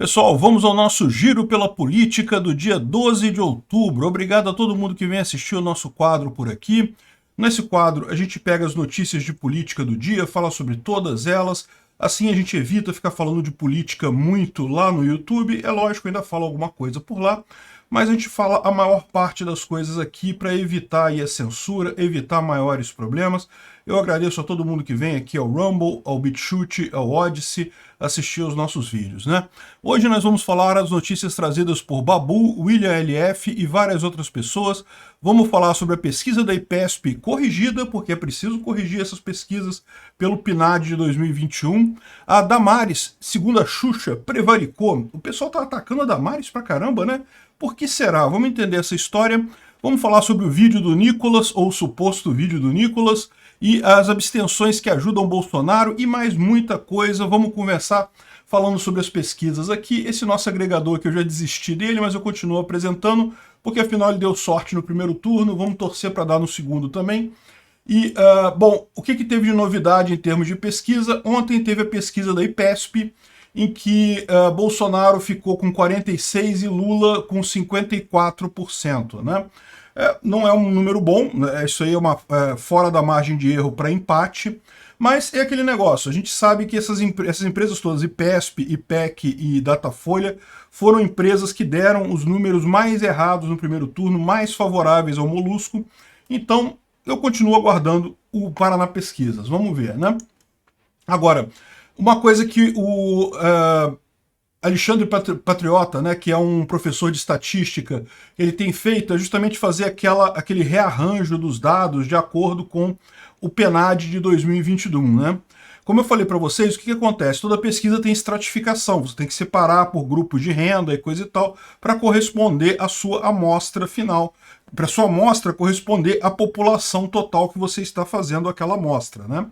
Pessoal, vamos ao nosso giro pela política do dia 12 de outubro. Obrigado a todo mundo que vem assistir o nosso quadro por aqui. Nesse quadro, a gente pega as notícias de política do dia, fala sobre todas elas. Assim a gente evita ficar falando de política muito lá no YouTube. É lógico, ainda fala alguma coisa por lá, mas a gente fala a maior parte das coisas aqui para evitar aí a censura, evitar maiores problemas. Eu agradeço a todo mundo que vem aqui ao Rumble, ao BitChute, ao Odyssey, assistir aos nossos vídeos, né? Hoje nós vamos falar as notícias trazidas por Babu, William LF e várias outras pessoas. Vamos falar sobre a pesquisa da IPESP corrigida, porque é preciso corrigir essas pesquisas pelo PNAD de 2021. A Damares, segundo a Xuxa, prevaricou. O pessoal tá atacando a Damares pra caramba, né? Por que será? Vamos entender essa história. Vamos falar sobre o vídeo do Nicolas, ou o suposto vídeo do Nicolas, e as abstenções que ajudam Bolsonaro e mais muita coisa. Vamos conversar falando sobre as pesquisas aqui. Esse nosso agregador que eu já desisti dele, mas eu continuo apresentando, porque afinal ele deu sorte no primeiro turno, vamos torcer para dar no segundo também. E, bom, o que teve de novidade em termos de pesquisa? Ontem teve a pesquisa da IPESP, em que Bolsonaro ficou com 46% e Lula com 54%, né? Não é um número bom, né? Isso aí é fora da margem de erro para empate, mas é aquele negócio, a gente sabe que essas empresas todas, IPESP, IPEC e Datafolha, foram empresas que deram os números mais errados no primeiro turno, mais favoráveis ao Molusco, então eu continuo aguardando o Paraná Pesquisas, vamos ver, né? Aquagora, uma coisa que o Alexandre Patriota, né, que é um professor de estatística, ele tem feito é justamente fazer aquele rearranjo dos dados de acordo com o PNAD de 2021, né? Como eu falei para vocês, o que acontece? Toda pesquisa tem estratificação, você tem que separar por grupos de renda e coisa e tal, para corresponder à sua amostra final, para a sua amostra corresponder à população total que você está fazendo aquela amostra, né?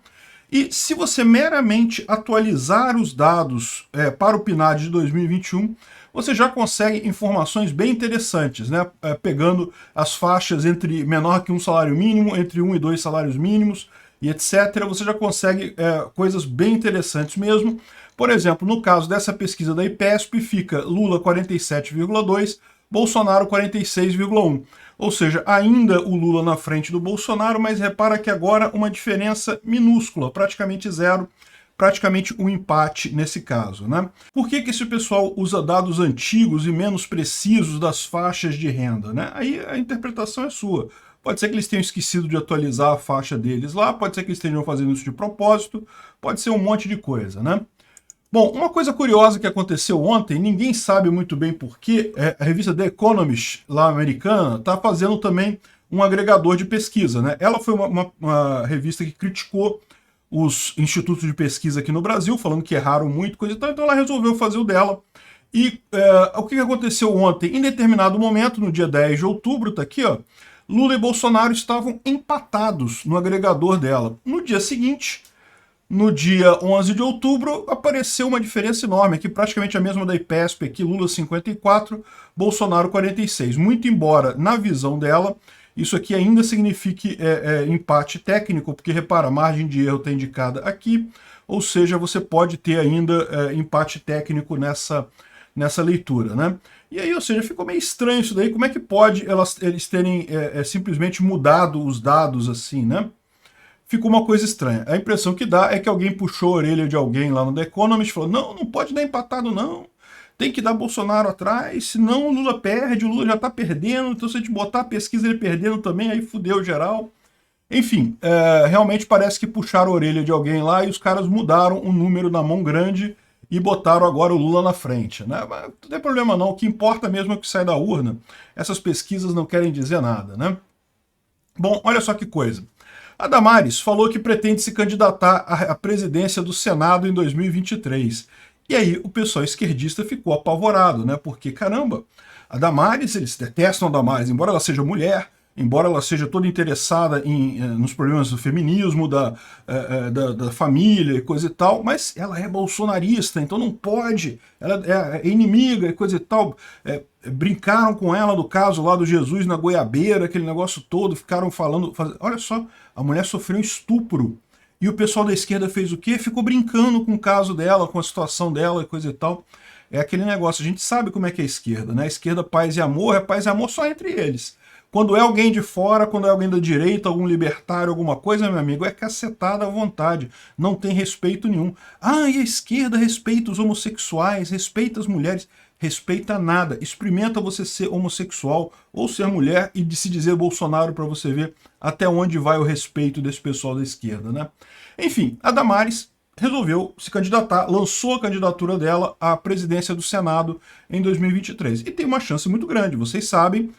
E se você meramente atualizar os dados para o PNAD de 2021, você já consegue informações bem interessantes, né? Pegando as faixas entre menor que um salário mínimo, entre 1 e 2 salários mínimos e etc. Você já consegue coisas bem interessantes mesmo. Por exemplo, no caso dessa pesquisa da IPESP, fica Lula 47,2%, Bolsonaro 46,1%. Ou seja, ainda o Lula na frente do Bolsonaro, mas repara que agora uma diferença minúscula, praticamente zero, praticamente um empate nesse caso, né? Por que esse pessoal usa dados antigos e menos precisos das faixas de renda, né? Aí a interpretação é sua. Pode ser que eles tenham esquecido de atualizar a faixa deles lá, pode ser que eles estejam fazendo isso de propósito, pode ser um monte de coisa, né? Bom, uma coisa curiosa que aconteceu ontem, ninguém sabe muito bem porquê, a revista The Economist, lá americana, está fazendo também um agregador de pesquisa, né? Ela foi uma revista que criticou os institutos de pesquisa aqui no Brasil, falando que erraram muito, coisa e tal, então ela resolveu fazer o dela. E o que aconteceu ontem? Em determinado momento, no dia 10 de outubro, tá aqui, ó, Lula e Bolsonaro estavam empatados no agregador dela. No dia seguinte, no dia 11 de outubro, apareceu uma diferença enorme, aqui praticamente a mesma da IPESP, aqui Lula 54, Bolsonaro 46. Muito embora, na visão dela, isso aqui ainda signifique empate técnico, porque repara, a margem de erro está indicada aqui, ou seja, você pode ter ainda empate técnico nessa leitura, né? E aí, ou seja, ficou meio estranho isso daí, como é que pode eles terem simplesmente mudado os dados assim, né? Ficou uma coisa estranha. A impressão que dá é que alguém puxou a orelha de alguém lá no The Economist e falou, não pode dar empatado não, tem que dar Bolsonaro atrás, senão o Lula perde, o Lula já tá perdendo, então se a gente botar a pesquisa ele perdendo também, aí fudeu geral. Enfim, realmente parece que puxaram a orelha de alguém lá e os caras mudaram o número na mão grande e botaram agora o Lula na frente, né? Mas não tem problema não, o que importa mesmo é o que sai da urna. Essas pesquisas não querem dizer nada, né? Bom, olha só que coisa. A Damares falou que pretende se candidatar à presidência do Senado em 2023. E aí o pessoal esquerdista ficou apavorado, né? Porque, caramba, a Damares, eles detestam a Damares, embora ela seja mulher, embora ela seja toda interessada nos problemas do feminismo, da família e coisa e tal, mas ela é bolsonarista, então não pode, ela é inimiga e coisa e tal. Brincaram com ela do caso lá do Jesus na goiabeira, aquele negócio todo, ficaram falando, olha só, a mulher sofreu um estupro, e o pessoal da esquerda fez o quê? Ficou brincando com o caso dela, com a situação dela e coisa e tal. É aquele negócio, a gente sabe como é que é a esquerda, né? A esquerda paz e amor, é paz e amor só entre eles. Quando é alguém de fora, quando é alguém da direita, algum libertário, alguma coisa, meu amigo, é cacetada à vontade. Não tem respeito nenhum. Ah, e a esquerda respeita os homossexuais, respeita as mulheres. Respeita nada. Experimenta você ser homossexual ou ser mulher e de se dizer Bolsonaro para você ver até onde vai o respeito desse pessoal da esquerda, né? Enfim, a Damares resolveu se candidatar, lançou a candidatura dela à presidência do Senado em 2023. E tem uma chance muito grande, vocês sabem,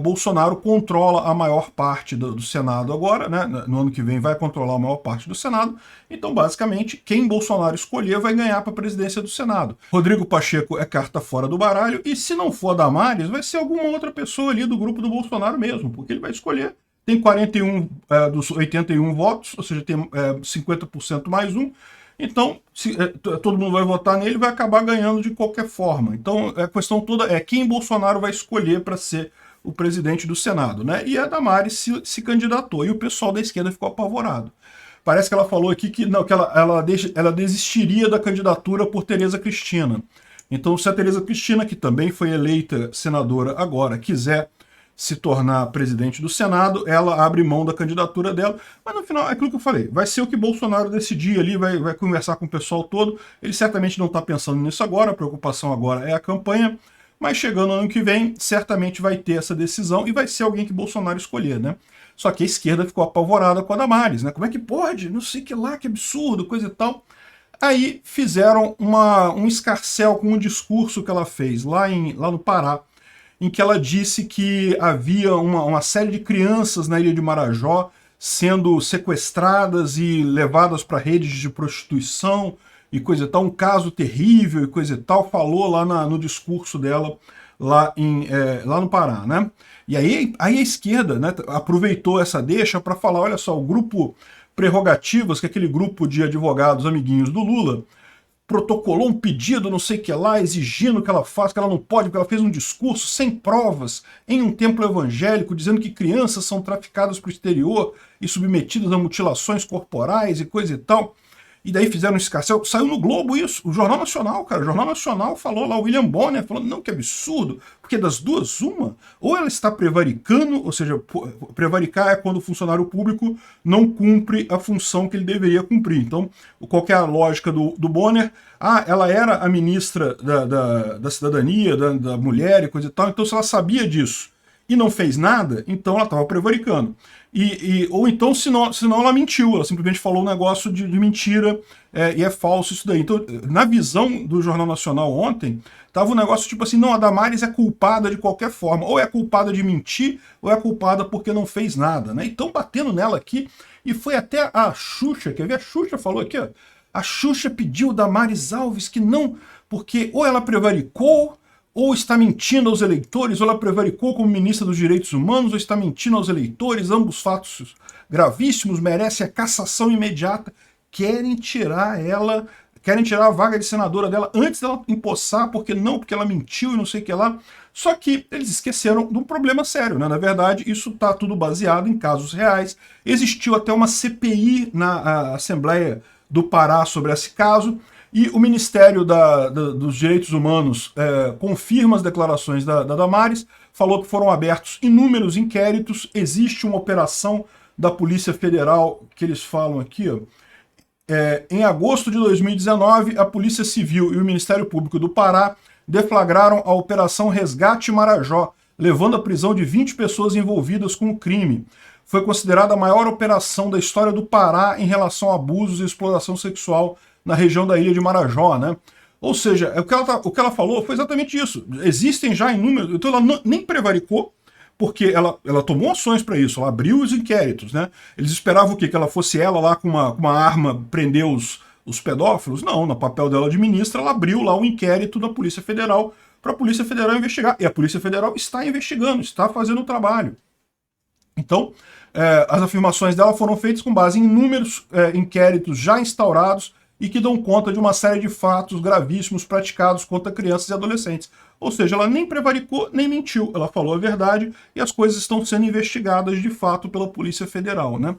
Bolsonaro controla a maior parte do Senado agora, né? No ano que vem vai controlar a maior parte do Senado, então basicamente quem Bolsonaro escolher vai ganhar para a presidência do Senado. Rodrigo Pacheco é carta fora do baralho, e se não for a Damares, vai ser alguma outra pessoa ali do grupo do Bolsonaro mesmo, porque ele vai escolher. Tem 41 dos 81 votos, ou seja, tem 50% mais um. Então, se todo mundo vai votar nele, vai acabar ganhando de qualquer forma. Então, a questão toda é quem Bolsonaro vai escolher para ser o presidente do Senado, né? E a Damares se candidatou, e o pessoal da esquerda ficou apavorado. Parece que ela falou aqui que, não, que ela desistiria da candidatura por Tereza Cristina. Então, se a Tereza Cristina, que também foi eleita senadora agora, quiser se tornar presidente do Senado, ela abre mão da candidatura dela, mas no final é aquilo que eu falei, vai ser o que Bolsonaro decidir ali, vai conversar com o pessoal todo, ele certamente não está pensando nisso agora, a preocupação agora é a campanha, mas chegando no ano que vem, certamente vai ter essa decisão e vai ser alguém que Bolsonaro escolher, né? Só que a esquerda ficou apavorada com a Damares, né? Como é que pode? Não sei que lá, que absurdo, coisa e tal. Aí fizeram um escarcéu com um discurso que ela fez lá no Pará, em que ela disse que havia uma série de crianças na ilha de Marajó sendo sequestradas e levadas para redes de prostituição e coisa e tal, um caso terrível e coisa e tal, falou lá no discurso dela lá no Pará, né? E aí a esquerda, né, aproveitou essa deixa para falar, olha só, o grupo Prerrogativas, que é aquele grupo de advogados amiguinhos do Lula, protocolou um pedido, não sei o que lá, exigindo que ela faça, que ela não pode, porque ela fez um discurso sem provas em um templo evangélico, dizendo que crianças são traficadas para o exterior e submetidas a mutilações corporais e coisa e tal. E daí fizeram um escarcéu, saiu no Globo isso, o Jornal Nacional, cara, o Jornal Nacional falou lá, o William Bonner, falando, não, que absurdo, porque das duas, uma, ou ela está prevaricando, ou seja, prevaricar é quando o funcionário público não cumpre a função que ele deveria cumprir. Então, qual que é a lógica do Bonner? Ah, ela era a ministra da cidadania, da mulher e coisa e tal, então se ela sabia disso e não fez nada, então ela estava prevaricando. Ou então, se não ela mentiu, ela simplesmente falou um negócio de mentira, e é falso isso daí. Então, na visão do Jornal Nacional ontem, tava um negócio tipo assim, não, a Damares é culpada de qualquer forma, ou é culpada de mentir, ou é culpada porque não fez nada, né? Então, batendo nela aqui, e foi até a Xuxa, quer ver? A Xuxa falou aqui, ó, a Xuxa pediu Damares Alves que não, porque ou ela prevaricou, ou está mentindo aos eleitores, ou ela prevaricou como ministra dos Direitos Humanos, ou está mentindo aos eleitores, ambos fatos gravíssimos, merecem a cassação imediata, querem tirar a vaga de senadora dela antes dela empossar, porque ela mentiu e não sei o que lá. Só que eles esqueceram de um problema sério, né? Na verdade, isso está tudo baseado em casos reais. Existiu até uma CPI na Assembleia do Pará sobre esse caso, e o Ministério dos Direitos Humanos confirma as declarações da Damares, falou que foram abertos inúmeros inquéritos, existe uma operação da Polícia Federal, que eles falam aqui, ó, em agosto de 2019, a Polícia Civil e o Ministério Público do Pará deflagraram a Operação Resgate Marajó, levando à prisão de 20 pessoas envolvidas com o crime. Foi considerada a maior operação da história do Pará em relação a abusos e exploração sexual na região da ilha de Marajó, né? Ou seja, o que ela falou foi exatamente isso. Existem já inúmeros... Então ela nem prevaricou, porque ela tomou ações para isso, ela abriu os inquéritos, né? Eles esperavam o quê? Que ela fosse ela lá com uma arma prender os pedófilos? Não, no papel dela de ministra, ela abriu lá um inquérito da Polícia Federal para a Polícia Federal investigar. E a Polícia Federal está investigando, está fazendo o trabalho. Então, as afirmações dela foram feitas com base em inúmeros inquéritos já instaurados e que dão conta de uma série de fatos gravíssimos praticados contra crianças e adolescentes. Ou seja, ela nem prevaricou, nem mentiu. Ela falou a verdade e as coisas estão sendo investigadas de fato pela Polícia Federal, né?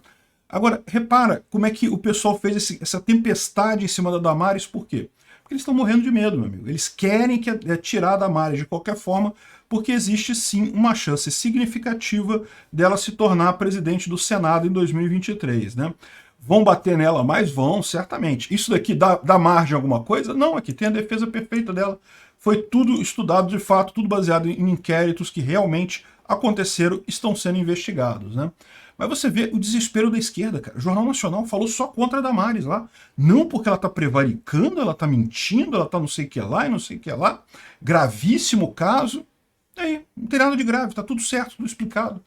Agora, repara como é que o pessoal fez essa tempestade em cima da Damares, por quê? Porque eles estão morrendo de medo, meu amigo. Eles querem tirar a Damares de qualquer forma, porque existe sim uma chance significativa dela se tornar presidente do Senado em 2023, né? Vão bater nela mais? Vão, certamente. Isso daqui dá margem a alguma coisa? Não, aqui tem a defesa perfeita dela. Foi tudo estudado de fato, tudo baseado em inquéritos que realmente aconteceram, estão sendo investigados, né? Mas você vê o desespero da esquerda, cara. O Jornal Nacional falou só contra a Damares lá. Não porque ela tá prevaricando, ela tá mentindo, ela tá não sei o que lá e não sei o que lá. Gravíssimo caso. E aí, não tem nada de grave, tá tudo certo, tudo explicado.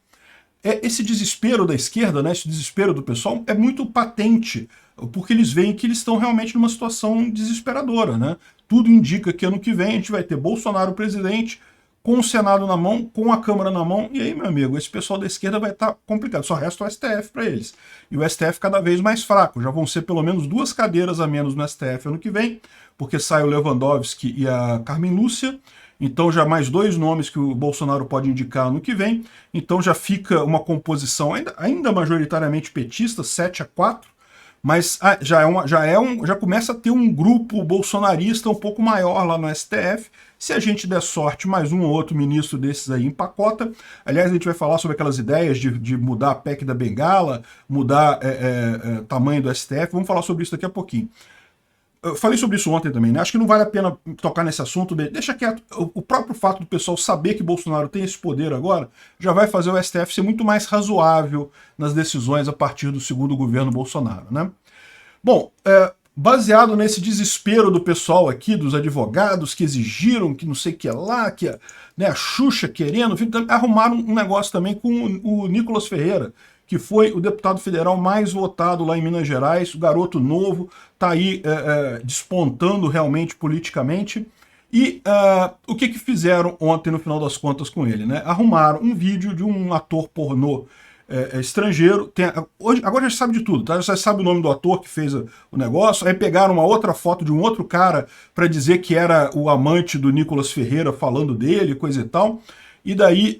Esse desespero da esquerda, né, esse desespero do pessoal é muito patente, porque eles veem que eles estão realmente numa situação desesperadora, né? Tudo indica que ano que vem a gente vai ter Bolsonaro presidente, com o Senado na mão, com a Câmara na mão, e aí, meu amigo, esse pessoal da esquerda vai estar complicado. Só resta o STF para eles. E o STF cada vez mais fraco. Já vão ser pelo menos 2 cadeiras a menos no STF ano que vem, porque sai o Lewandowski e a Carmen Lúcia. Então já mais 2 nomes que o Bolsonaro pode indicar no que vem. Então já fica uma composição ainda majoritariamente petista, 7-4, mas já começa a ter um grupo bolsonarista um pouco maior lá no STF. Se a gente der sorte, mais um ou outro ministro desses aí empacota. Aliás, a gente vai falar sobre aquelas ideias de mudar a PEC da Bengala, mudar tamanho do STF. Vamos falar sobre isso daqui a pouquinho. Eu falei sobre isso ontem também, né? Acho que não vale a pena tocar nesse assunto. Deixa quieto. O próprio fato do pessoal saber que Bolsonaro tem esse poder agora já vai fazer o STF ser muito mais razoável nas decisões a partir do segundo governo Bolsonaro, né? Bom, baseado nesse desespero do pessoal aqui, dos advogados que exigiram que não sei o que lá, que a Xuxa querendo, arrumaram um negócio também com o Nicolas Ferreira, que foi o deputado federal mais votado lá em Minas Gerais, o garoto novo, está aí despontando realmente politicamente. E o que fizeram ontem, no final das contas, com ele, né? Arrumaram um vídeo de um ator pornô estrangeiro. Agora já sabe de tudo, tá? Já sabe o nome do ator que fez o negócio. Aí pegaram uma outra foto de um outro cara para dizer que era o amante do Nicolas Ferreira falando dele, coisa e tal. E daí,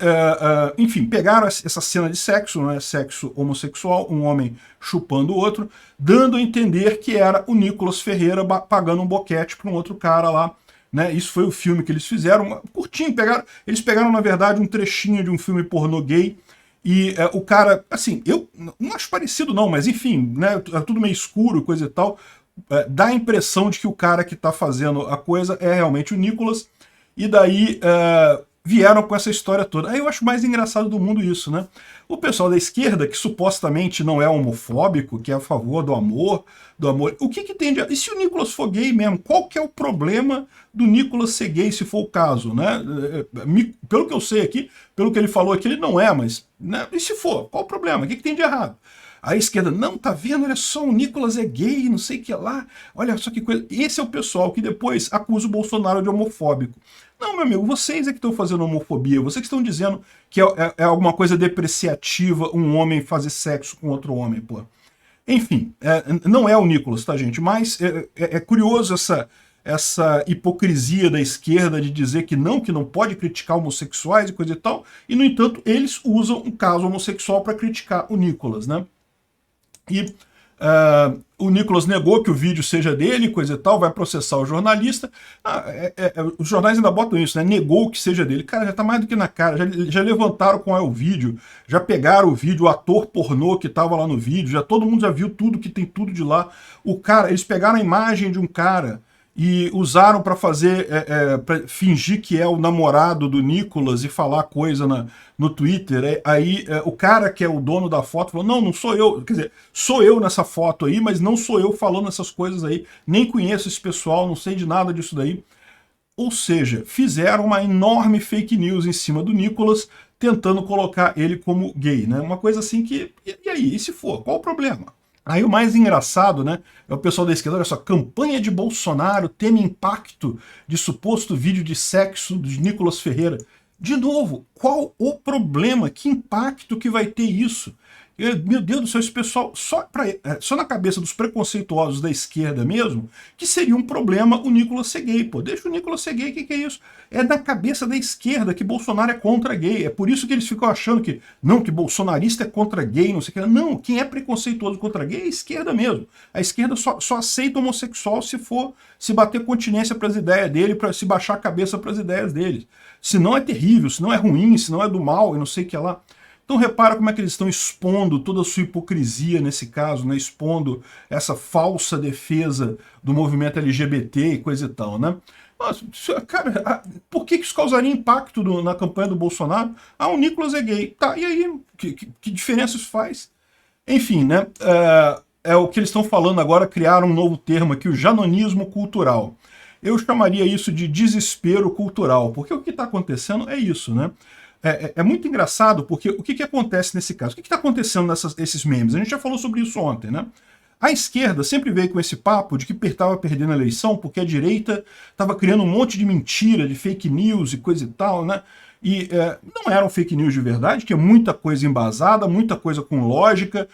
enfim, pegaram essa cena de sexo, né, sexo homossexual, um homem chupando o outro, dando a entender que era o Nicolas Ferreira pagando um boquete para um outro cara lá, né? Isso foi o filme que eles fizeram, curtinho, eles pegaram, na verdade, um trechinho de um filme pornô gay, e o cara, assim, eu não acho parecido não, mas enfim, né, é tudo meio escuro, coisa e tal, dá a impressão de que o cara que está fazendo a coisa é realmente o Nicolas, e daí vieram com essa história toda. Aí eu acho mais engraçado do mundo isso, né? O pessoal da esquerda, que supostamente não é homofóbico, que é a favor do amor, o que tem de... E se o Nicolas for gay mesmo? Qual que é o problema do Nicolas ser gay, se for o caso, né? Pelo que eu sei aqui, pelo que ele falou aqui, ele não é, mas... Né? E se for? Qual o problema? O que tem de errado? A esquerda, não, tá vendo? Olha só, o Nicolas é gay, não sei o que lá. Olha só que coisa. Esse é o pessoal que depois acusa o Bolsonaro de homofóbico. Não, meu amigo, vocês é que estão fazendo homofobia. Vocês que estão dizendo que é alguma coisa depreciativa um homem fazer sexo com outro homem, pô. Enfim, não é o Nicolas, tá, gente? Mas é curioso essa hipocrisia da esquerda de dizer que não pode criticar homossexuais e coisa e tal, e, no entanto, eles usam um caso homossexual para criticar o Nicolas, né? E o Nicolas negou que o vídeo seja dele, coisa e tal, vai processar o jornalista. Os jornais ainda botam isso, né? Negou que seja dele. Cara, já tá mais do que na cara. Já levantaram qual é o vídeo, já pegaram o vídeo, o ator pornô que tava lá no vídeo, todo mundo já viu tudo, que tem tudo de lá. Eles pegaram a imagem de um cara e usaram para fazer, pra fingir que é o namorado do Nicolas e falar coisa no Twitter. Aí o cara que é o dono da foto falou, não sou eu, quer dizer, sou eu nessa foto aí, mas não sou eu falando essas coisas aí, nem conheço esse pessoal, não sei de nada disso daí. Ou seja, fizeram uma enorme fake news em cima do Nicolas, tentando colocar ele como gay, né? Uma coisa assim que, e aí, e se for, qual o problema? Aí o mais engraçado, né, é o pessoal da esquerda, olha só, campanha de Bolsonaro teme impacto de suposto vídeo de sexo de Nicolas Ferreira. De novo, qual o problema? Que impacto que vai ter isso? Meu Deus do céu, esse pessoal, só na cabeça dos preconceituosos da esquerda mesmo, que seria um problema o Nicolas ser gay, pô. Deixa o Nicolas ser gay, o que é isso? É na cabeça da esquerda que Bolsonaro é contra gay. É por isso que eles ficam achando que, não, que bolsonarista é contra gay, não sei o que. Não, quem é preconceituoso contra gay é a esquerda mesmo. A esquerda só aceita homossexual se bater continência para as ideias dele, para se baixar a cabeça para as ideias dele. Senão é terrível, senão é ruim, senão é do mal, e não sei o que lá. Então repara como é que eles estão expondo toda a sua hipocrisia nesse caso, né? Expondo essa falsa defesa do movimento LGBT e coisa e tal, né? Mas, cara, por que isso causaria impacto na campanha do Bolsonaro? Ah, o Nicolas é gay. Tá, e aí? Que diferença isso faz? Enfim, né? É o que eles estão falando agora, criar um novo termo aqui, o janonismo cultural. Eu chamaria isso de desespero cultural, porque o que está acontecendo é isso, né? É muito engraçado, porque o que acontece nesse caso? O que está acontecendo nesses memes? A gente já falou sobre isso ontem, né? A esquerda sempre veio com esse papo de que estava perdendo a eleição porque a direita estava criando um monte de mentira, de fake news e coisa e tal, né? E não eram fake news de verdade, que é muita coisa embasada, muita coisa com lógica.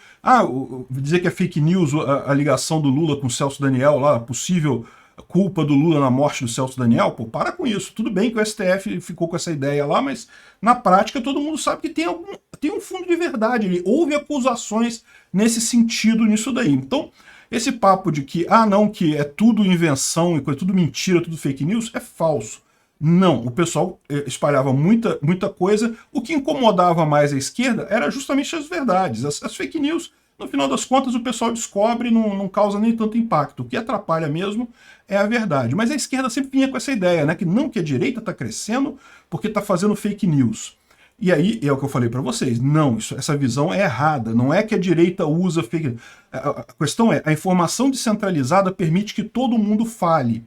Dizer que é fake news a ligação do Lula com o Celso Daniel, lá, possível culpa do Lula na morte do Celso Daniel, pô, para com isso. Tudo bem que o STF ficou com essa ideia lá, mas na prática todo mundo sabe que tem um fundo de verdade. Houve acusações nesse sentido, nisso daí. Então, esse papo de que, não, que é tudo invenção, tudo mentira, tudo fake news, é falso. Não, o pessoal espalhava muita coisa. O que incomodava mais a esquerda era justamente as verdades. As fake news, no final das contas, o pessoal descobre e não causa nem tanto impacto. O que atrapalha mesmo é a verdade. Mas a esquerda sempre vinha com essa ideia, né? Que a direita está crescendo porque está fazendo fake news. E aí, é o que eu falei para vocês, não, essa visão é errada, não é que a direita usa fake news. A questão é, a informação descentralizada permite que todo mundo fale.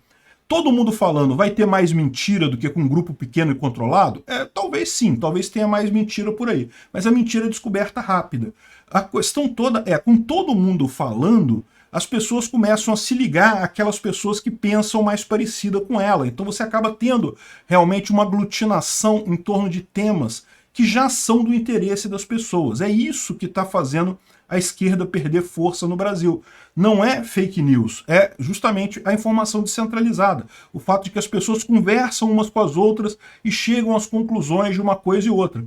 Todo mundo falando vai ter mais mentira do que com um grupo pequeno e controlado? Talvez sim, talvez tenha mais mentira por aí. Mas a mentira é descoberta rápida. A questão toda é, com todo mundo falando, as pessoas começam a se ligar àquelas pessoas que pensam mais parecida com ela. Então você acaba tendo realmente uma aglutinação em torno de temas que já são do interesse das pessoas. É isso que está fazendo a esquerda perder força no Brasil. Não é fake news, é justamente a informação descentralizada. O fato de que as pessoas conversam umas com as outras e chegam às conclusões de uma coisa e outra.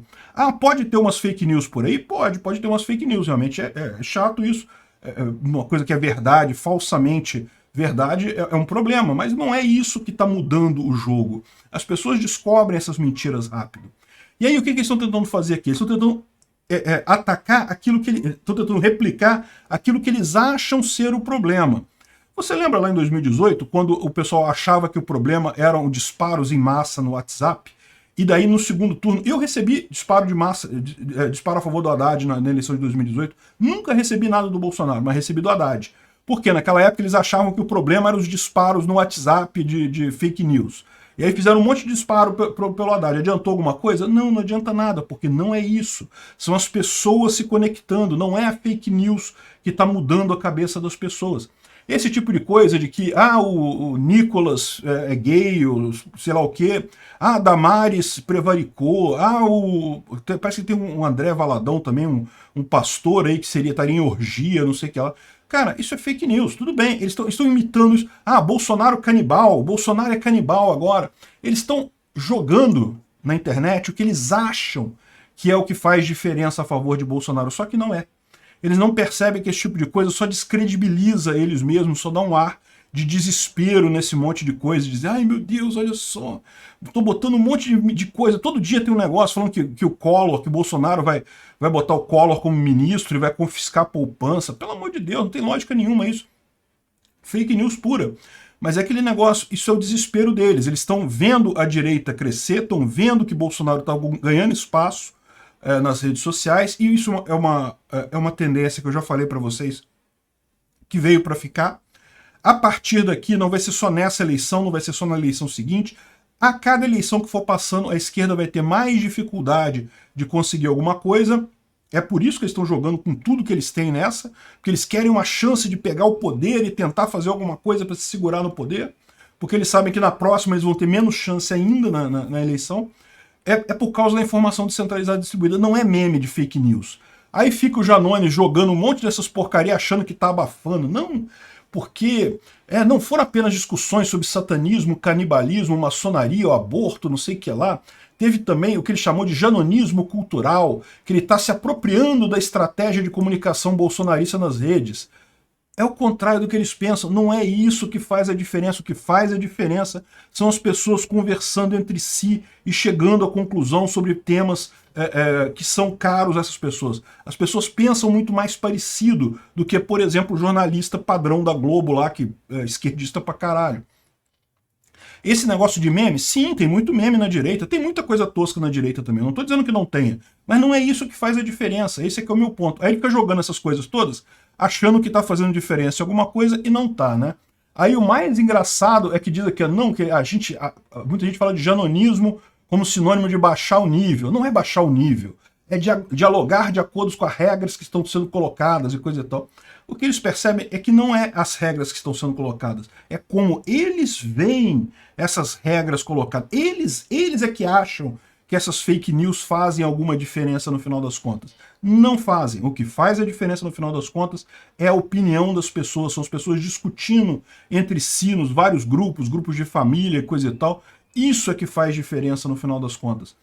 Pode ter umas fake news por aí? Pode ter umas fake news, realmente é chato isso. Uma coisa que é verdade, falsamente verdade, é um problema, mas não é isso que está mudando o jogo. As pessoas descobrem essas mentiras rápido. E aí o que eles estão tentando fazer aqui? Eles estão tentando atacar aquilo que estão tentando replicar aquilo que eles acham ser o problema. Você lembra lá em 2018, quando o pessoal achava que o problema eram disparos em massa no WhatsApp? E daí no segundo turno, eu recebi disparo de massa, disparo a favor do Haddad na eleição de 2018. Nunca recebi nada do Bolsonaro, mas recebi do Haddad. Porque naquela época eles achavam que o problema eram os disparos no WhatsApp de fake news. E aí fizeram um monte de disparo pelo Haddad. Adiantou alguma coisa? Não adianta nada, porque não é isso. São as pessoas se conectando, não é a fake news que está mudando a cabeça das pessoas. Esse tipo de coisa de que, o Nicolas é gay, ou sei lá o quê, a Damares prevaricou, parece que tem um André Valadão também, um pastor aí que estaria em orgia, não sei o que lá. Cara, isso é fake news, tudo bem, eles estão imitando isso. Bolsonaro canibal, Bolsonaro é canibal agora. Eles estão jogando na internet o que eles acham que é o que faz diferença a favor de Bolsonaro, só que não é. Eles não percebem que esse tipo de coisa só descredibiliza eles mesmos, só dá um ar de desespero nesse monte de coisa, de dizer, ai meu Deus, olha só, estou botando um monte de coisa, todo dia tem um negócio falando que o Collor, que o Bolsonaro vai botar o Collor como ministro e vai confiscar a poupança. Pelo amor de Deus, não tem lógica nenhuma isso. Fake news pura. Mas é aquele negócio, isso é o desespero deles. Eles estão vendo a direita crescer, estão vendo que Bolsonaro está ganhando espaço nas redes sociais, e isso é uma tendência que eu já falei para vocês, que veio para ficar. A partir daqui, não vai ser só nessa eleição, não vai ser só na eleição seguinte. A cada eleição que for passando, a esquerda vai ter mais dificuldade de conseguir alguma coisa. É por isso que eles estão jogando com tudo que eles têm nessa, porque eles querem uma chance de pegar o poder e tentar fazer alguma coisa para se segurar no poder, porque eles sabem que na próxima eles vão ter menos chance ainda na eleição. É por causa da informação descentralizada distribuída, não é meme de fake news. Aí fica o Janones jogando um monte dessas porcaria achando que tá abafando. Não, porque não foram apenas discussões sobre satanismo, canibalismo, maçonaria, o aborto, não sei o que lá. Teve também o que ele chamou de janonismo cultural, que ele está se apropriando da estratégia de comunicação bolsonarista nas redes. É o contrário do que eles pensam, não é isso que faz a diferença. O que faz a diferença são as pessoas conversando entre si e chegando a conclusão sobre temas que são caros a essas pessoas. As pessoas pensam muito mais parecido do que, por exemplo, o jornalista padrão da Globo lá, que é esquerdista pra caralho. Esse negócio de meme, sim, tem muito meme na direita, tem muita coisa tosca na direita também, não tô dizendo que não tenha, mas não é isso que faz a diferença, esse é que é o meu ponto. Aí ele fica jogando essas coisas todas, achando que tá fazendo diferença em alguma coisa e não tá, né? Aí o mais engraçado é que diz aqui, não, que muita gente fala de janonismo como sinônimo de baixar o nível. Não é baixar o nível, é dialogar de acordo com as regras que estão sendo colocadas e coisa e tal. O que eles percebem é que não é as regras que estão sendo colocadas, é como eles veem essas regras colocadas. Eles é que acham que essas fake news fazem alguma diferença no final das contas. Não fazem. O que faz a diferença no final das contas é a opinião das pessoas, são as pessoas discutindo entre si nos vários grupos, grupos de família, coisa e tal. Isso é que faz diferença no final das contas.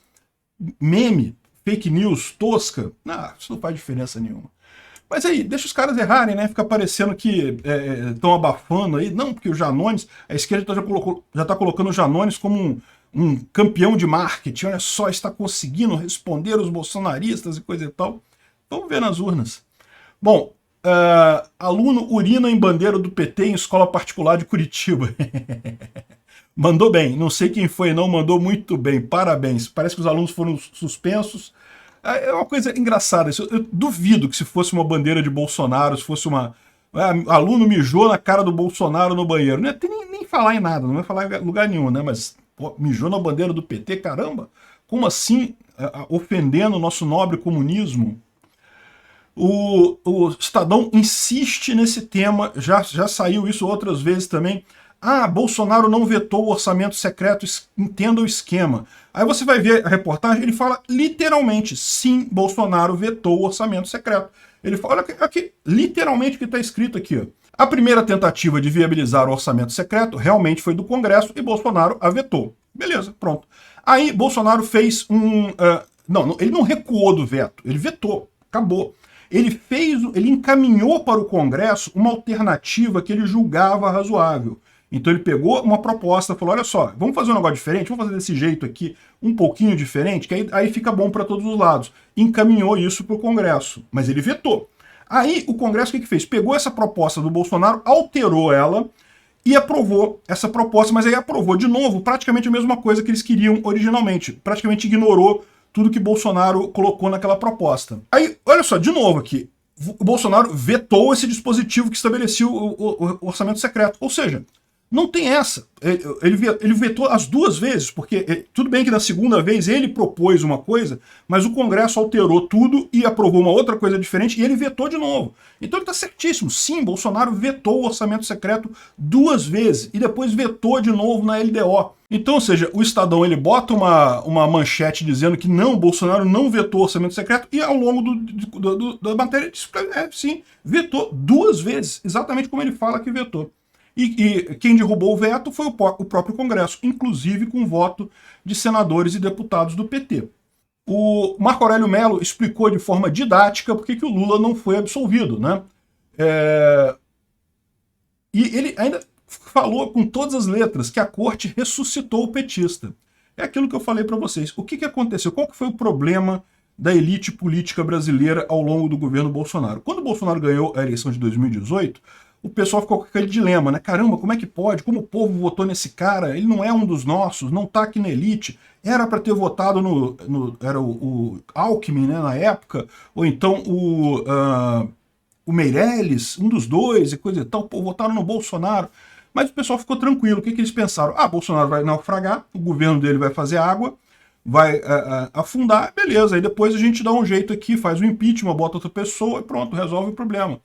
Meme, fake news, tosca, não, isso não faz diferença nenhuma. Mas aí, deixa os caras errarem, né? Fica parecendo que estão abafando aí. Não, porque o Janones, a esquerda já está colocando o Janones como um campeão de marketing. Olha só, está conseguindo responder os bolsonaristas e coisa e tal. Vamos ver nas urnas. Bom, aluno urina em bandeira do PT em escola particular de Curitiba. Mandou bem, não sei quem foi não, mandou muito bem, parabéns. Parece que os alunos foram suspensos. É uma coisa engraçada, eu duvido que se fosse uma bandeira de Bolsonaro, se fosse aluno mijou na cara do Bolsonaro no banheiro, não ia ter nem falar em nada, não vai falar em lugar nenhum, né? Mas pô, mijou na bandeira do PT, caramba, como assim ofendendo o nosso nobre comunismo? O Estadão insiste nesse tema, já saiu isso outras vezes também. Bolsonaro não vetou o orçamento secreto, entenda o esquema. Aí você vai ver a reportagem, ele fala literalmente, sim, Bolsonaro vetou o orçamento secreto. Ele fala, olha aqui, literalmente o que está escrito aqui. Ó. A primeira tentativa de viabilizar o orçamento secreto realmente foi do Congresso e Bolsonaro a vetou. Beleza, pronto. Aí Bolsonaro fez ele não recuou do veto, ele vetou, acabou. Ele encaminhou para o Congresso uma alternativa que ele julgava razoável. Então ele pegou uma proposta e falou, olha só, vamos fazer um negócio diferente, vamos fazer desse jeito aqui, um pouquinho diferente, que aí fica bom para todos os lados. Encaminhou isso para o Congresso, mas ele vetou. Aí o Congresso o que fez? Pegou essa proposta do Bolsonaro, alterou ela e aprovou essa proposta, mas aí aprovou de novo praticamente a mesma coisa que eles queriam originalmente, praticamente ignorou tudo que Bolsonaro colocou naquela proposta. Aí, olha só, de novo aqui, o Bolsonaro vetou esse dispositivo que estabelecia o orçamento secreto, ou seja, não tem essa. Ele vetou as duas vezes, porque tudo bem que na segunda vez ele propôs uma coisa, mas o Congresso alterou tudo e aprovou uma outra coisa diferente e ele vetou de novo. Então ele está certíssimo. Sim, Bolsonaro vetou o orçamento secreto duas vezes e depois vetou de novo na LDO. Então, ou seja, o Estadão ele bota uma manchete dizendo que não, Bolsonaro não vetou o orçamento secreto e ao longo da matéria diz, sim, vetou duas vezes, exatamente como ele fala que vetou. E quem derrubou o veto foi o próprio Congresso, inclusive com voto de senadores e deputados do PT. O Marco Aurélio Mello explicou de forma didática por que o Lula não foi absolvido, né? E ele ainda falou com todas as letras que a corte ressuscitou o petista. É aquilo que eu falei para vocês. O que aconteceu? Qual que foi o problema da elite política brasileira ao longo do governo Bolsonaro? Quando o Bolsonaro ganhou a eleição de 2018, o pessoal ficou com aquele dilema, né? Caramba, como é que pode? Como o povo votou nesse cara? Ele não é um dos nossos, não tá aqui na elite. Era para ter votado era o Alckmin, né, na época, ou então o Meirelles, um dos dois, e coisa e tal. Pô, votaram no Bolsonaro. Mas o pessoal ficou tranquilo. O que eles pensaram? Bolsonaro vai naufragar, o governo dele vai fazer água, vai afundar, beleza. Aí depois a gente dá um jeito aqui, faz o impeachment, bota outra pessoa e pronto, resolve o problema.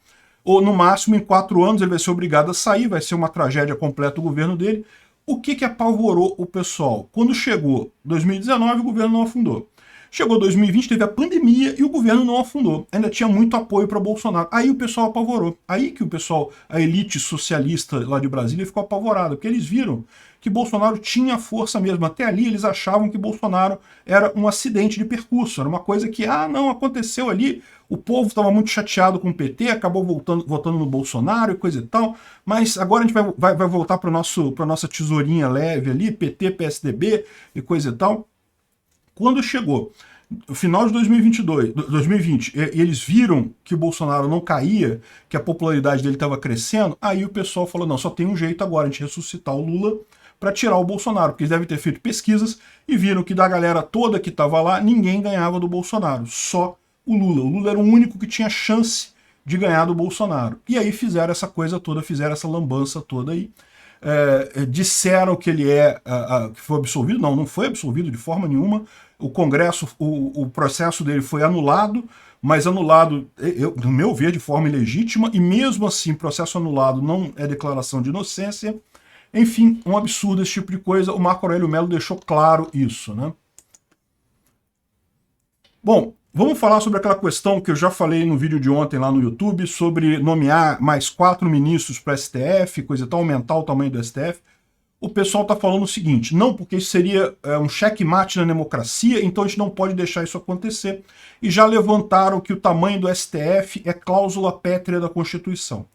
Ou no máximo em 4 anos ele vai ser obrigado a sair, vai ser uma tragédia completa o governo dele. O que apavorou o pessoal? Quando chegou 2019, o governo não afundou. Chegou 2020, teve a pandemia e o governo não afundou. Ainda tinha muito apoio para Bolsonaro. Aí o pessoal apavorou. Aí que o pessoal, a elite socialista lá de Brasília ficou apavorada, porque eles viram que Bolsonaro tinha força mesmo. Até ali eles achavam que Bolsonaro era um acidente de percurso, era uma coisa que, não, aconteceu ali, o povo estava muito chateado com o PT, acabou votando no Bolsonaro e coisa e tal, mas agora a gente vai voltar para a nossa tesourinha leve ali, PT, PSDB e coisa e tal. Quando chegou no final de 2020, e eles viram que o Bolsonaro não caía, que a popularidade dele estava crescendo, aí o pessoal falou, não, só tem um jeito agora, a gente ressuscitar o Lula para tirar o Bolsonaro, porque eles devem ter feito pesquisas e viram que da galera toda que estava lá, ninguém ganhava do Bolsonaro, só o Lula. O Lula era o único que tinha chance de ganhar do Bolsonaro. E aí fizeram essa coisa toda, fizeram essa lambança toda aí. Disseram que ele que foi absolvido. Não, não foi absolvido de forma nenhuma. O Congresso, o processo dele foi anulado, mas anulado, no meu ver, de forma ilegítima, e mesmo assim, processo anulado não é declaração de inocência. Enfim, um absurdo esse tipo de coisa. O Marco Aurélio Mello deixou claro isso, né? Bom, vamos falar sobre aquela questão que eu já falei no vídeo de ontem lá no YouTube, sobre nomear mais 4 ministros para o STF, coisa e tal, aumentar o tamanho do STF. O pessoal está falando o seguinte, não, porque isso seria um checkmate na democracia, então a gente não pode deixar isso acontecer. E já levantaram que o tamanho do STF é cláusula pétrea da Constituição.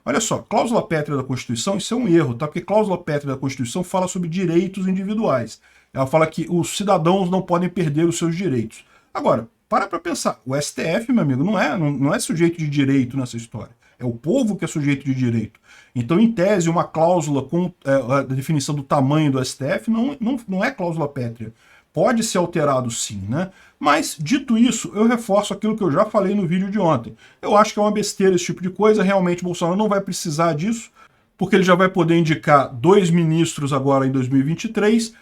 Olha só, cláusula pétrea da Constituição, isso é um erro, tá? Porque cláusula pétrea da Constituição fala sobre direitos individuais. Ela fala que os cidadãos não podem perder os seus direitos. Agora, para pensar, o STF, meu amigo, não é sujeito de direito nessa história. É o povo que é sujeito de direito. Então, em tese, uma cláusula com a definição do tamanho do STF não é cláusula pétrea. Pode ser alterado sim, né? Mas, dito isso, eu reforço aquilo que eu já falei no vídeo de ontem. Eu acho que é uma besteira esse tipo de coisa, realmente Bolsonaro não vai precisar disso, porque ele já vai poder indicar 2 ministros agora em 2023.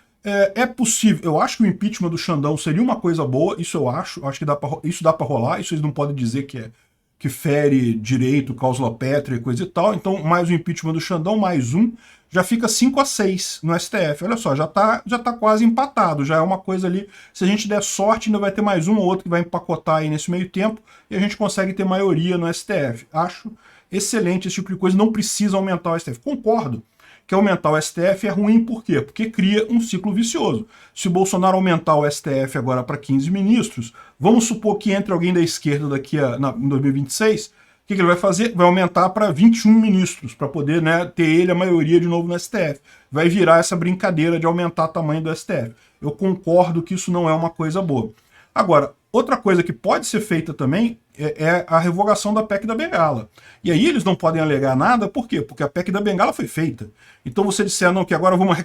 É possível, eu acho que o impeachment do Xandão seria uma coisa boa, isso eu acho que isso dá para rolar, isso eles não podem dizer que fere direito, cláusula pétrea e coisa e tal, então mais o impeachment do Xandão, mais um, já fica 5-6 no STF. Olha só, já tá quase empatado, já é uma coisa ali, se a gente der sorte ainda vai ter mais um ou outro que vai empacotar aí nesse meio tempo e a gente consegue ter maioria no STF. Acho excelente esse tipo de coisa, não precisa aumentar o STF. Concordo que aumentar o STF é ruim, por quê? Porque cria um ciclo vicioso. Se o Bolsonaro aumentar o STF agora para 15 ministros, vamos supor que entre alguém da esquerda em 2026, o que ele vai fazer? Vai aumentar para 21 ministros, para poder, né, ter ele a maioria de novo no STF. Vai virar essa brincadeira de aumentar o tamanho do STF. Eu concordo que isso não é uma coisa boa. Agora, outra coisa que pode ser feita também é a revogação da PEC da Bengala. E aí eles não podem alegar nada, por quê? Porque a PEC da Bengala foi feita. Então você disser, não, que agora vamos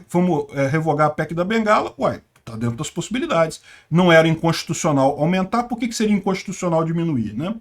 revogar a PEC da Bengala, está dentro das possibilidades. Não era inconstitucional aumentar, por que seria inconstitucional diminuir, né?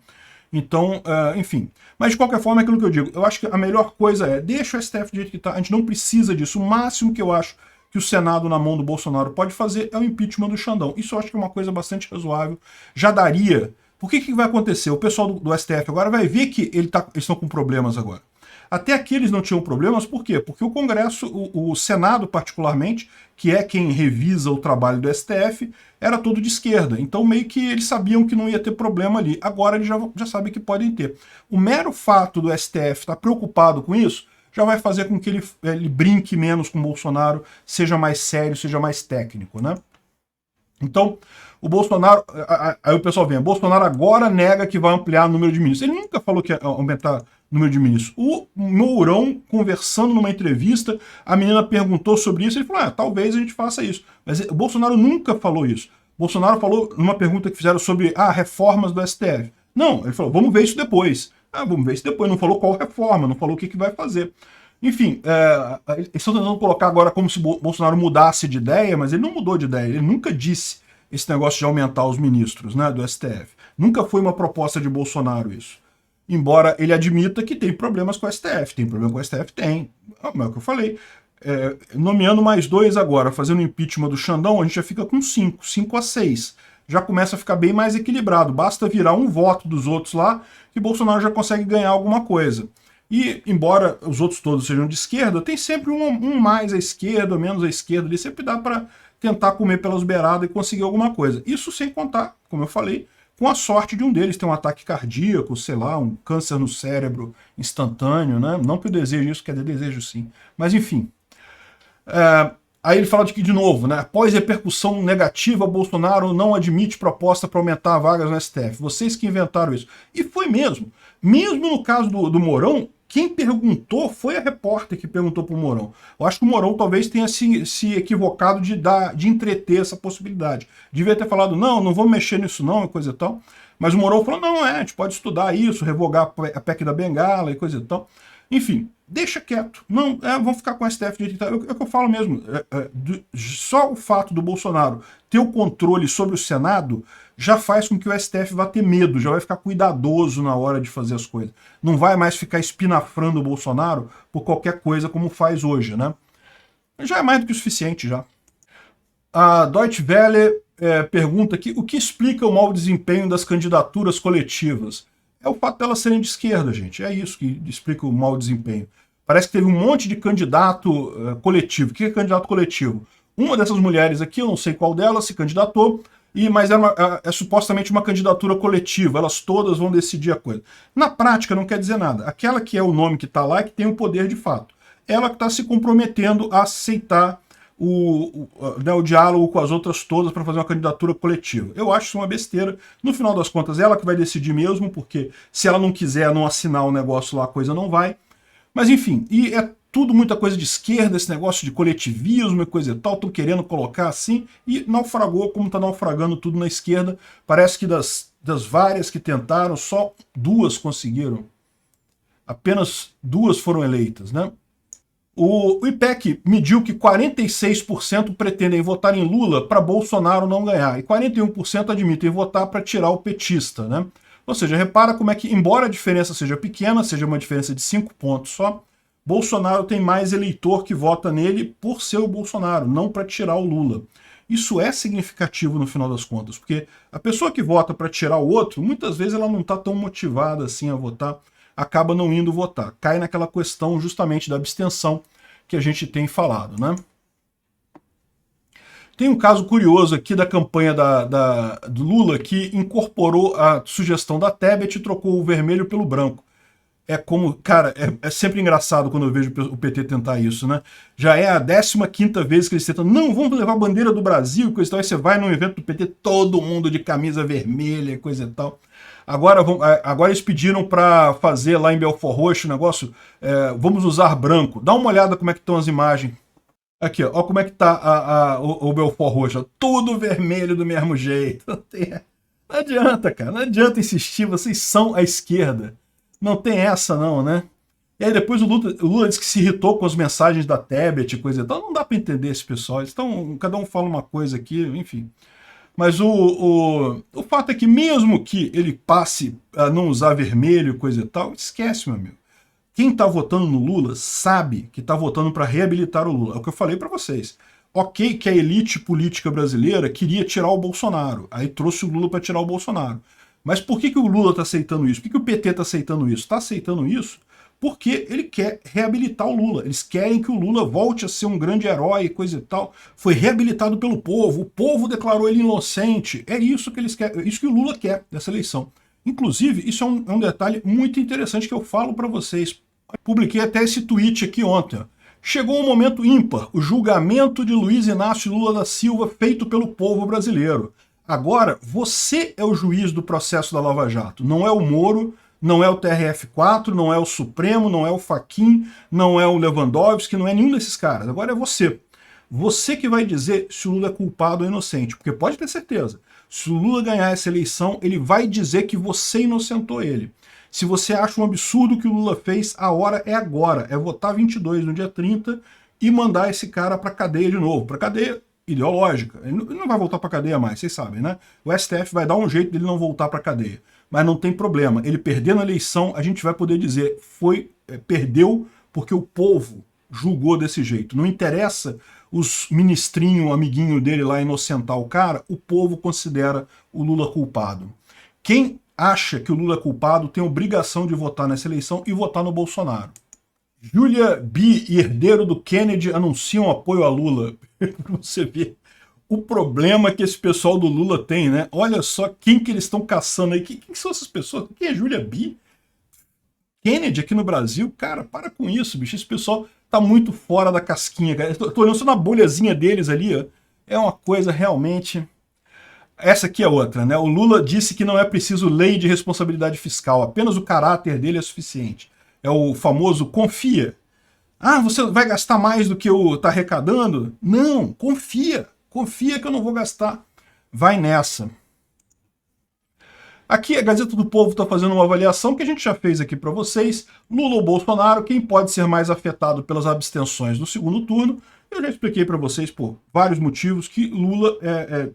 Então, enfim. Mas de qualquer forma é aquilo que eu digo. Eu acho que a melhor coisa deixa o STF do jeito que está, a gente não precisa disso. O máximo que eu acho que o Senado na mão do Bolsonaro pode fazer é o impeachment do Xandão. Isso eu acho que é uma coisa bastante razoável. Já daria. Por que vai acontecer? O pessoal do STF agora vai ver que eles estão com problemas agora. Até aqui eles não tinham problemas, por quê? Porque o Congresso, o Senado particularmente, que é quem revisa o trabalho do STF, era todo de esquerda. Então meio que eles sabiam que não ia ter problema ali. Agora eles já sabem que podem ter. O mero fato do STF estar preocupado com isso, já vai fazer com que ele brinque menos com o Bolsonaro, seja mais sério, seja mais técnico, né? Então, o Bolsonaro, aí o pessoal vem, o Bolsonaro agora nega que vai ampliar o número de ministros. Ele nunca falou que ia aumentar o número de ministros. O Mourão, conversando numa entrevista, a menina perguntou sobre isso, ele falou, talvez a gente faça isso. Mas o Bolsonaro nunca falou isso. O Bolsonaro falou numa pergunta que fizeram sobre reformas do STF. Não, ele falou, vamos ver isso depois. Vamos ver isso depois. Não falou qual reforma, não falou o que vai fazer. Enfim, eles estão tentando colocar agora como se Bolsonaro mudasse de ideia, mas ele não mudou de ideia. Ele nunca disse esse negócio de aumentar os ministros, né, do STF. Nunca foi uma proposta de Bolsonaro isso. Embora ele admita que tem problemas com o STF. Tem problema com o STF? Tem. É o que eu falei. Nomeando mais 2 agora, fazendo impeachment do Xandão, a gente já fica com 5-6. Já começa a ficar bem mais equilibrado. Basta virar um voto dos outros lá que Bolsonaro já consegue ganhar alguma coisa. E, embora os outros todos sejam de esquerda, tem sempre um mais à esquerda, menos à esquerda, ali sempre dá para tentar comer pelas beiradas e conseguir alguma coisa. Isso sem contar, como eu falei, com a sorte de um deles ter um ataque cardíaco, sei lá, um câncer no cérebro instantâneo, né? Não que eu deseje isso, quer dizer, desejo sim. Mas enfim. Aí ele fala de que, de novo, né? Após repercussão negativa, Bolsonaro não admite proposta para aumentar vagas no STF. Vocês que inventaram isso. E foi mesmo. Mesmo no caso do Mourão, quem perguntou foi a repórter que perguntou para o Mourão. Eu acho que o Mourão talvez tenha se equivocado de entreter essa possibilidade. Devia ter falado, não vou mexer nisso não, e coisa e tal. Mas o Mourão falou, não, a gente pode estudar isso, revogar a PEC da Bengala e coisa e tal. Enfim, deixa quieto. Não, vamos ficar com o STF de direita. É o que eu falo mesmo. Só o fato do Bolsonaro ter o controle sobre o Senado já faz com que o STF vá ter medo, já vai ficar cuidadoso na hora de fazer as coisas. Não vai mais ficar espinafrando o Bolsonaro por qualquer coisa como faz hoje, né? Já é mais do que o suficiente, já. A Deutsche Welle pergunta aqui, o que explica o mau desempenho das candidaturas coletivas? É o fato delas serem de esquerda, gente. É isso que explica o mau desempenho. Parece que teve um monte de candidato coletivo. O que é candidato coletivo? Uma dessas mulheres aqui, eu não sei qual delas, se candidatou, mas é supostamente uma candidatura coletiva. Elas todas vão decidir a coisa. Na prática, não quer dizer nada. Aquela que é o nome que está lá é que tem o poder de fato. Ela que está se comprometendo a aceitar o diálogo com as outras todas para fazer uma candidatura coletiva. Eu acho isso uma besteira. No final das contas, ela que vai decidir mesmo, porque se ela não quiser não assinar o negócio lá, a coisa não vai. Mas enfim, e é tudo muita coisa de esquerda, esse negócio de coletivismo e coisa e tal, estão querendo colocar assim, e naufragou como está naufragando tudo na esquerda. Parece que das várias que tentaram, só 2 conseguiram. Apenas 2 foram eleitas, né? O IPEC mediu que 46% pretendem votar em Lula para Bolsonaro não ganhar, e 41% admitem votar para tirar o petista, né? Ou seja, repara como é que, embora a diferença seja pequena, seja uma diferença de 5 pontos só, Bolsonaro tem mais eleitor que vota nele por ser o Bolsonaro, não para tirar o Lula. Isso é significativo no final das contas, porque a pessoa que vota para tirar o outro, muitas vezes ela não está tão motivada assim a votar, acaba não indo votar. Cai naquela questão justamente da abstenção que a gente tem falado, né? Tem um caso curioso aqui da campanha do Lula que incorporou a sugestão da Tebet e trocou o vermelho pelo branco. É como, cara, é sempre engraçado quando eu vejo o PT tentar isso, né? Já é a 15ª vez que eles tentam, não, vamos levar a bandeira do Brasil e coisa e tal, aí você vai num evento do PT, todo mundo de camisa vermelha e coisa e tal. Agora eles pediram para fazer lá em Belfort Roxo o negócio, vamos usar branco. Dá uma olhada como é que estão as imagens. Aqui, ó como é que tá o Belfort Roxo. Tudo vermelho do mesmo jeito. Não adianta, cara. Não adianta insistir. Vocês são a esquerda. Não tem essa não, né? E aí depois o Lula disse que se irritou com as mensagens da Tebet e coisa e tal. Não dá para entender esse pessoal. Então, cada um fala uma coisa aqui, enfim. Mas o fato é que mesmo que ele passe a não usar vermelho e coisa e tal, esquece, meu amigo. Quem está votando no Lula sabe que está votando para reabilitar o Lula. É o que eu falei para vocês. Ok que a elite política brasileira queria tirar o Bolsonaro. Aí trouxe o Lula para tirar o Bolsonaro. Mas por que o Lula está aceitando isso? Por que o PT está aceitando isso? Está aceitando isso porque ele quer reabilitar o Lula. Eles querem que o Lula volte a ser um grande herói e coisa e tal. Foi reabilitado pelo povo. O povo declarou ele inocente. É isso que eles querem. É isso que o Lula quer dessa eleição. Inclusive, isso é um detalhe muito interessante que eu falo para vocês. Publiquei até esse tweet aqui ontem. Chegou um momento ímpar, o julgamento de Luiz Inácio Lula da Silva feito pelo povo brasileiro. Agora, você é o juiz do processo da Lava Jato. Não é o Moro, não é o TRF4, não é o Supremo, não é o Fachin, não é o Lewandowski, não é nenhum desses caras. Agora é você. Você que vai dizer se o Lula é culpado ou inocente. Porque pode ter certeza, se o Lula ganhar essa eleição, ele vai dizer que você inocentou ele. Se você acha um absurdo o que o Lula fez, a hora é agora. É votar 22 no dia 30 e mandar esse cara para cadeia de novo. Para cadeia ideológica. Ele não vai voltar para cadeia mais, vocês sabem, né? O STF vai dar um jeito dele não voltar para cadeia. Mas não tem problema. Ele perdendo a eleição, a gente vai poder dizer perdeu porque o povo julgou desse jeito. Não interessa os ministrinhos, amiguinho dele lá inocentar o cara, o povo considera o Lula culpado. Quem acha que o Lula é culpado tem obrigação de votar nessa eleição e votar no Bolsonaro. Julia B, herdeiro do Kennedy, anunciam apoio a Lula. Você vê o problema que esse pessoal do Lula tem, né? Olha só quem que eles estão caçando aí. Quem são essas pessoas? Quem é Júlia Bi? Kennedy aqui no Brasil? Cara, para com isso, bicho. Esse pessoal tá muito fora da casquinha, cara. Eu tô olhando só na bolhazinha deles ali, ó. É uma coisa realmente... Essa aqui é outra, né? O Lula disse que não é preciso lei de responsabilidade fiscal, apenas o caráter dele é suficiente. É o famoso confia. Ah, você vai gastar mais do que o tá arrecadando? Não, confia. Confia que eu não vou gastar. Vai nessa. Aqui a Gazeta do Povo está fazendo uma avaliação que a gente já fez aqui para vocês. Lula ou Bolsonaro, quem pode ser mais afetado pelas abstenções no segundo turno? Eu já expliquei para vocês por vários motivos que Lula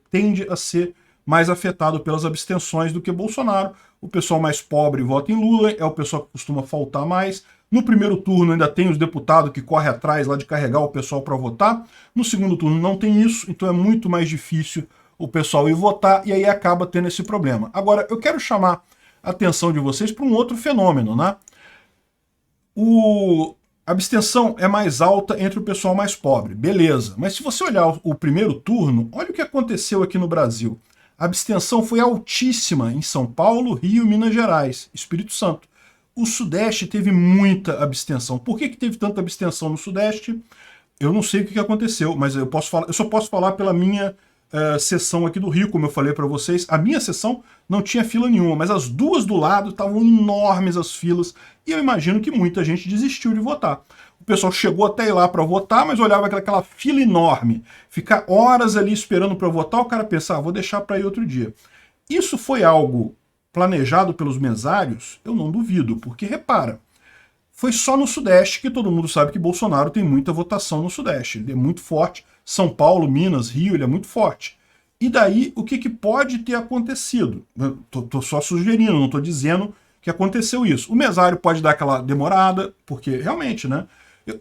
tende a ser mais afetado pelas abstenções do que Bolsonaro. O pessoal mais pobre vota em Lula, é o pessoal que costuma faltar mais. No primeiro turno ainda tem os deputados que correm atrás lá de carregar o pessoal para votar. No segundo turno não tem isso, então é muito mais difícil o pessoal ir votar e aí acaba tendo esse problema. Agora, eu quero chamar a atenção de vocês para um outro fenômeno, né? A abstenção é mais alta entre o pessoal mais pobre, beleza. Mas se você olhar o primeiro turno, olha o que aconteceu aqui no Brasil. A abstenção foi altíssima em São Paulo, Rio, Minas Gerais, Espírito Santo. O Sudeste teve muita abstenção. Por que teve tanta abstenção no Sudeste? Eu não sei o que aconteceu, mas eu só posso falar pela minha sessão aqui do Rio, como eu falei para vocês. A minha sessão não tinha fila nenhuma, mas as duas do lado estavam enormes as filas, e eu imagino que muita gente desistiu de votar. O pessoal chegou até ir lá para votar, mas olhava aquela fila enorme, ficar horas ali esperando para votar, o cara pensava, vou deixar para ir outro dia. Isso foi algo planejado pelos mesários? Eu não duvido, porque repara, foi só no Sudeste que todo mundo sabe que Bolsonaro tem muita votação no Sudeste. Ele é muito forte. São Paulo, Minas, Rio, ele é muito forte. E daí, o que pode ter acontecido? Tô só sugerindo, não estou dizendo que aconteceu isso. O mesário pode dar aquela demorada, porque realmente, né?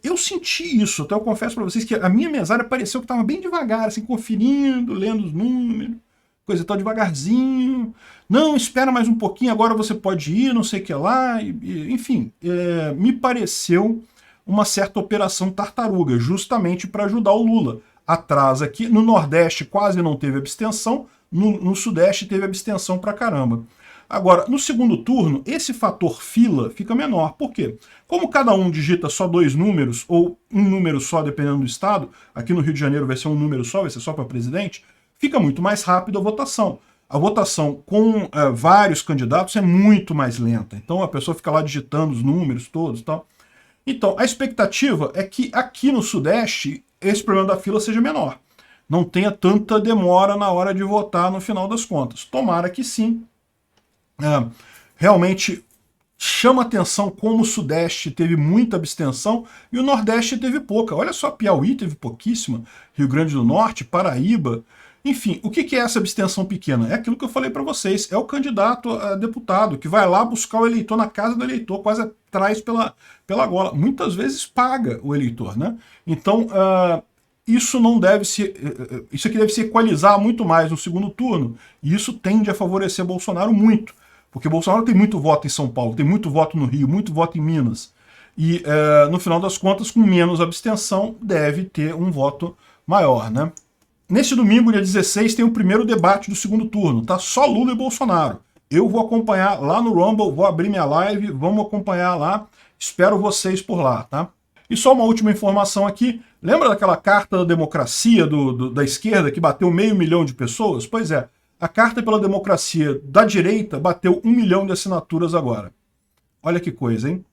Eu senti isso, até eu confesso para vocês que a minha mesária pareceu que estava bem devagar, assim, conferindo, lendo os números, coisa e tal, devagarzinho. Não, espera mais um pouquinho, agora você pode ir, não sei o que lá. Enfim, me pareceu uma certa operação tartaruga, justamente para ajudar o Lula. Atrasa aqui, no Nordeste quase não teve abstenção, no Sudeste teve abstenção pra caramba. Agora, no segundo turno, esse fator fila fica menor. Por quê? Como cada um digita só 2 números, ou um número só, dependendo do estado, aqui no Rio de Janeiro vai ser um número só, vai ser só para presidente, fica muito mais rápido a votação. A votação com vários candidatos é muito mais lenta. Então a pessoa fica lá digitando os números todos e tal. Então, a expectativa é que aqui no Sudeste esse problema da fila seja menor. Não tenha tanta demora na hora de votar no final das contas. Tomara que sim. Realmente chama atenção como o Sudeste teve muita abstenção e o Nordeste teve pouca. Olha só, Piauí teve pouquíssima, Rio Grande do Norte, Paraíba. Enfim, o que é essa abstenção pequena? É aquilo que eu falei para vocês, é o candidato a deputado que vai lá buscar o eleitor na casa do eleitor, quase atrás pela gola. Muitas vezes paga o eleitor, né? Então, isso não deve se... Isso aqui deve se equalizar muito mais no segundo turno, e isso tende a favorecer Bolsonaro muito, porque Bolsonaro tem muito voto em São Paulo, tem muito voto no Rio, muito voto em Minas, e no final das contas, com menos abstenção, deve ter um voto maior, né? Nesse domingo, dia 16, tem o primeiro debate do segundo turno, tá? Só Lula e Bolsonaro. Eu vou acompanhar lá no Rumble, vou abrir minha live, vamos acompanhar lá. Espero vocês por lá, tá? E só uma última informação aqui. Lembra daquela carta da democracia da esquerda que bateu 500 mil de pessoas? Pois é, a carta pela democracia da direita bateu 1 milhão de assinaturas agora. Olha que coisa, hein?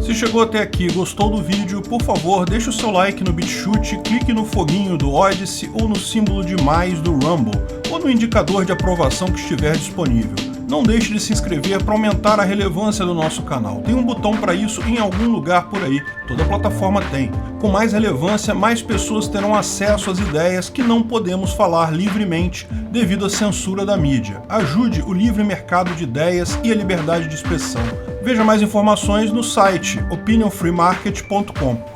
Se chegou até aqui e gostou do vídeo, por favor, deixe o seu like no BitChute, clique no foguinho do Odyssey ou no símbolo de mais do Rumble, ou no indicador de aprovação que estiver disponível. Não deixe de se inscrever para aumentar a relevância do nosso canal. Tem um botão para isso em algum lugar por aí, toda plataforma tem. Com mais relevância, mais pessoas terão acesso às ideias que não podemos falar livremente devido à censura da mídia. Ajude o livre mercado de ideias e a liberdade de expressão. Veja mais informações no site opinionfreemarket.com.